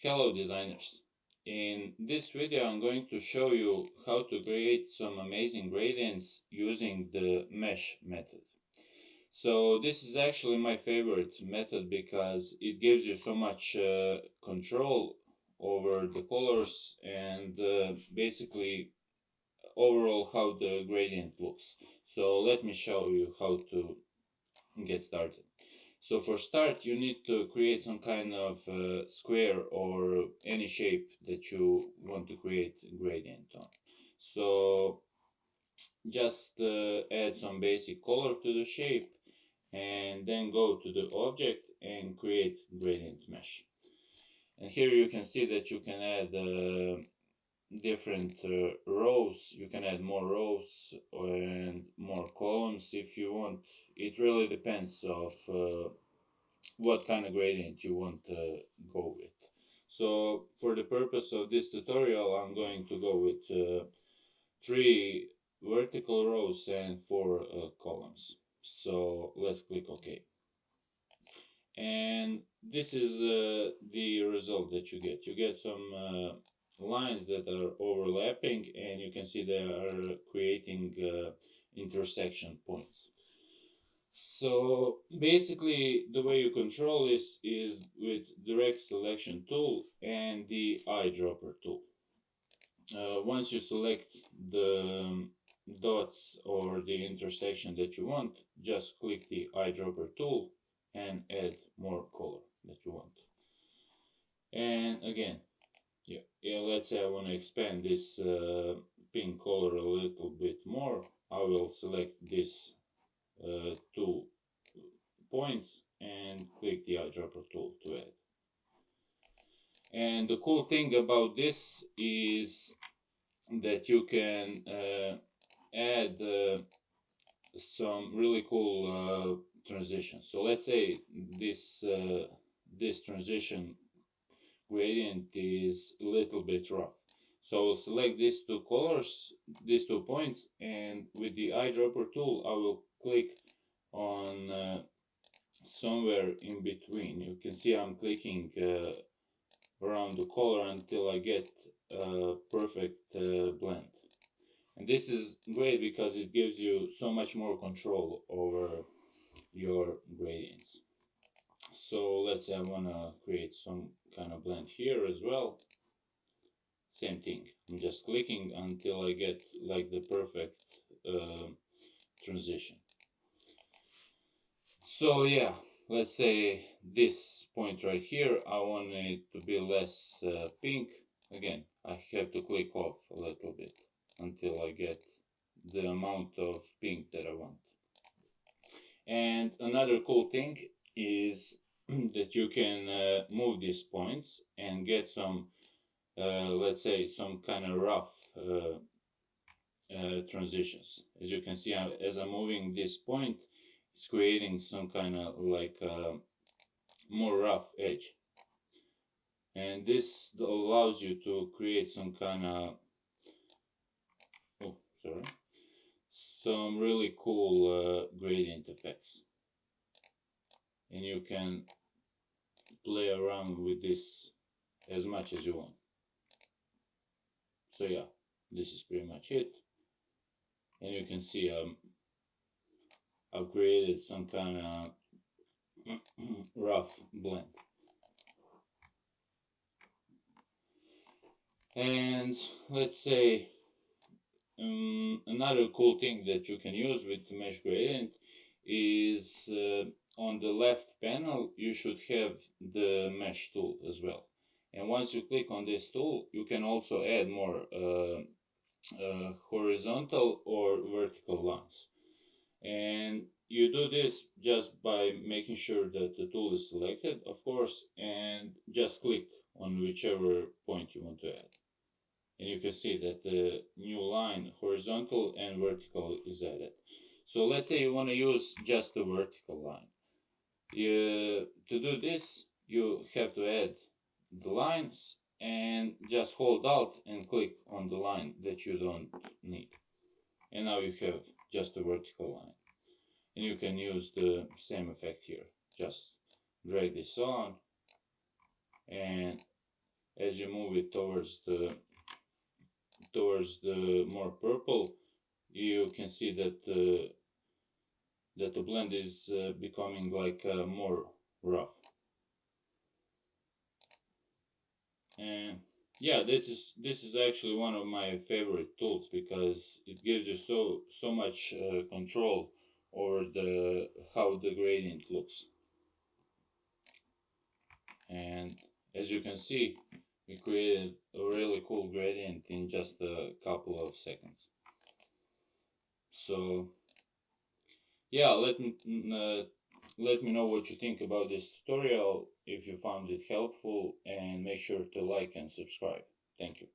Hello designers. In this video I'm going to show you how to create some amazing gradients using the mesh method. So this is actually my favorite method because it gives you so much control over the colors and basically overall how the gradient looks. So let me show you how to get started. So for start, you need to create some kind of square or any shape that you want to create a gradient on. So just add some basic color to the shape and then go to the object and create gradient mesh. And here you can see that you can add different rows. You can add more rows and more columns if you want. It really depends of what kind of gradient you want to go with. So for the purpose of this tutorial, I'm going to go with 3 vertical rows and 4 columns. So let's click OK. And this is the result that you get. You get some lines that are overlapping, and you can see they are creating intersection points. So basically the way you control this is with direct selection tool and the eyedropper tool. Once you select the dots or the intersection that you want, just click the eyedropper tool and add more color that you want. And again, let's say I want to expand this pink color a little bit more. I will select this 2 points and click the eyedropper tool to add. And the cool thing about this is that you can add some really cool transitions. So let's say this transition gradient is a little bit rough. So I'll select these 2 colors, these 2 points, and with the eyedropper tool I will click on somewhere in between. You can see I'm clicking around the color until I get a perfect blend. And this is great because it gives you so much more control over your gradients. So let's say I want to create some kind of blend here as well. Same thing, I'm just clicking until I get like the perfect transition. So yeah, let's say this point right here, I want it to be less pink. Again, I have to click off a little bit until I get the amount of pink that I want. And another cool thing is that you can move these points and get some, let's say, some kind of rough transitions. As you can see, as I'm moving this point, it's creating some kind of like more rough edge. And this allows you to create some kind of, some really cool gradient effects. And you can play around with this as much as you want. So yeah, this is pretty much it. And you can see I've created some kind of rough blend. And let's say another cool thing that you can use with mesh gradient is on the left panel you should have the mesh tool as well. And once you click on this tool, you can also add more horizontal or vertical lines. And you do this just by making sure that the tool is selected, of course, and just click on whichever point you want to add. And you can see that the new line, horizontal and vertical, is added. So let's say you want to use just the vertical line. To do this, you have to add the lines and just hold Alt and click on the line that you don't need. And now you have just a vertical line. And you can use the same effect here. Just drag this on and as you move it towards the more purple, you can see that the blend is becoming like more rough. And yeah, this is actually one of my favorite tools because it gives you so much control over the how the gradient looks. And as you can see, we created a really cool gradient in just a couple of seconds. So yeah, let me know what you think about this tutorial, if you found it helpful, and make sure to like and subscribe. Thank you.